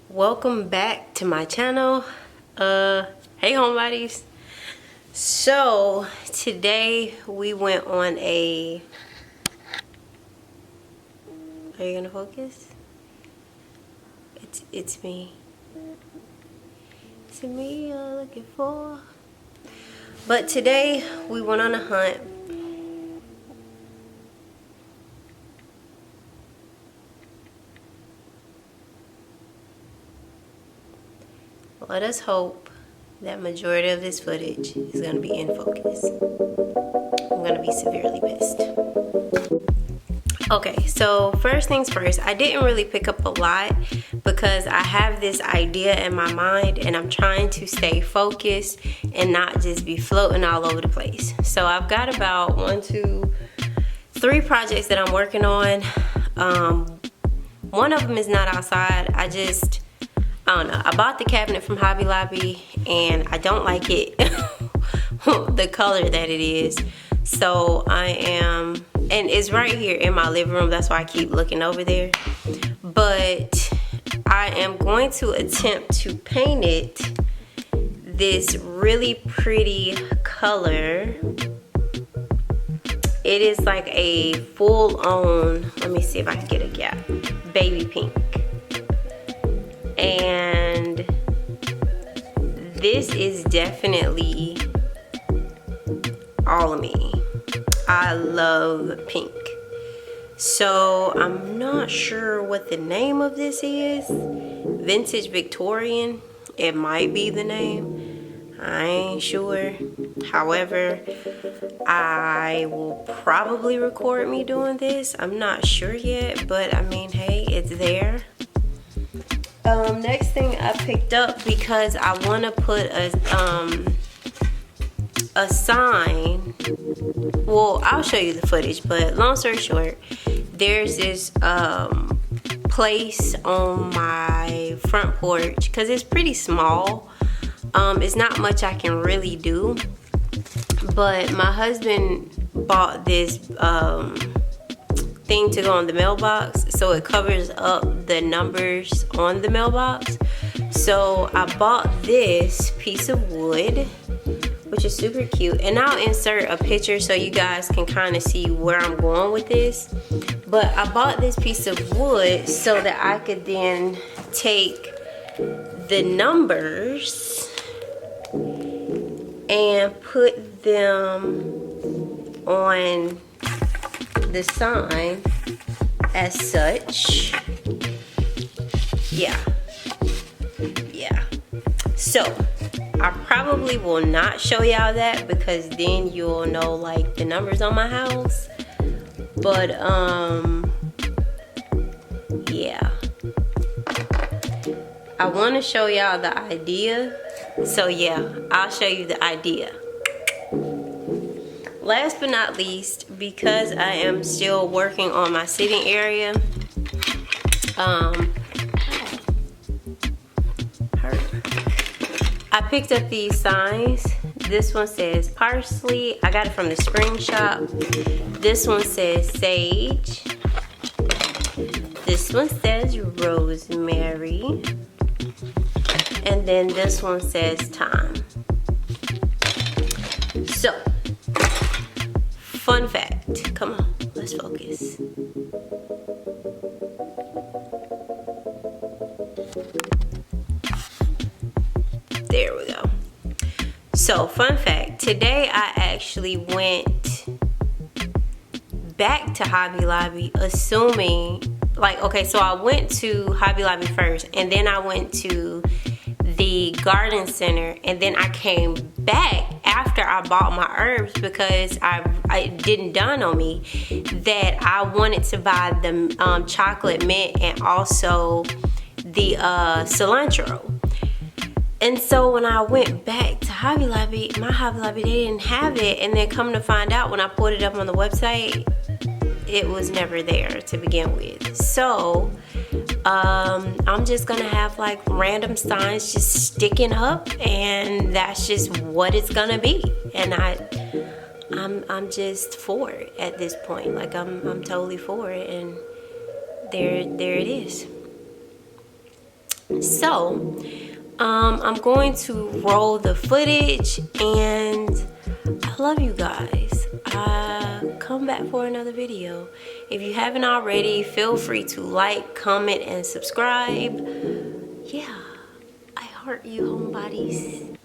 Welcome back to my channel. Hey Homebodies. So today we went on a, are you gonna focus? It's me. It's me you're looking for. But today we went on a hunt. Let us hope that majority of this footage is going to be in focus. I'm going to be severely pissed. Okay, so first things first, I didn't really pick up a lot because I have this idea in my mind and I'm trying to stay focused and not just be floating all over the place. So I've got about 1, 2, 3 projects that I'm working on. One of them is not outside. I don't know. I bought the cabinet from Hobby Lobby and I don't like it, the color that it is. So and it's right here in my living room. That's why I keep looking over there. But I am going to attempt to paint it this really pretty color. It is like a full-on, let me see if I can get a gap, baby pink. And this is definitely all of me. I love pink. So I'm not sure what the name of this is. Vintage Victorian. It might be the name. I ain't sure. However, I will probably record me doing this. I'm not sure yet, but I mean, hey, it's there. Next thing I picked up because I want to put a sign. Well, I'll show you the footage, but long story short, there's this place on my front porch because it's pretty small. It's not much I can really do, but my husband bought this thing to go on the mailbox, so it covers up the numbers on the mailbox. So I bought this piece of wood, which is super cute, and I'll insert a picture so you guys can kind of see where I'm going with this. But I bought this piece of wood so that I could then take the numbers and put them on the sign as such. Yeah. So I probably will not show y'all that because then you'll know like the numbers on my house. But yeah, I want to show y'all the idea. So yeah, I'll show you the idea. Last but not least, because I am still working on my sitting area, I picked up these signs. This one says parsley. I got it from the spring shop. This one says sage. This one says rosemary. And then this one says thyme. So, fun fact. Come on, let's focus. There we go. So, fun fact. Today I actually went back to Hobby Lobby assuming, like, okay, so I went to Hobby Lobby first and then I went to the garden center and then I came back after I bought my herbs because it didn't dawn on me that I wanted to buy the chocolate mint and also the cilantro. And so when I went back to Hobby Lobby, my Hobby Lobby, they didn't have it. And then come to find out when I pulled it up on the website, it was never there to begin with. So I'm just gonna have like random signs just sticking up, and that's just what it's gonna be. And I'm just for it at this point. Like I'm totally for it, and there it is. So I'm going to roll the footage, and I love you guys. Come back for another video. If you haven't already, feel free to like, comment, and subscribe. Yeah, I heart you, homebodies.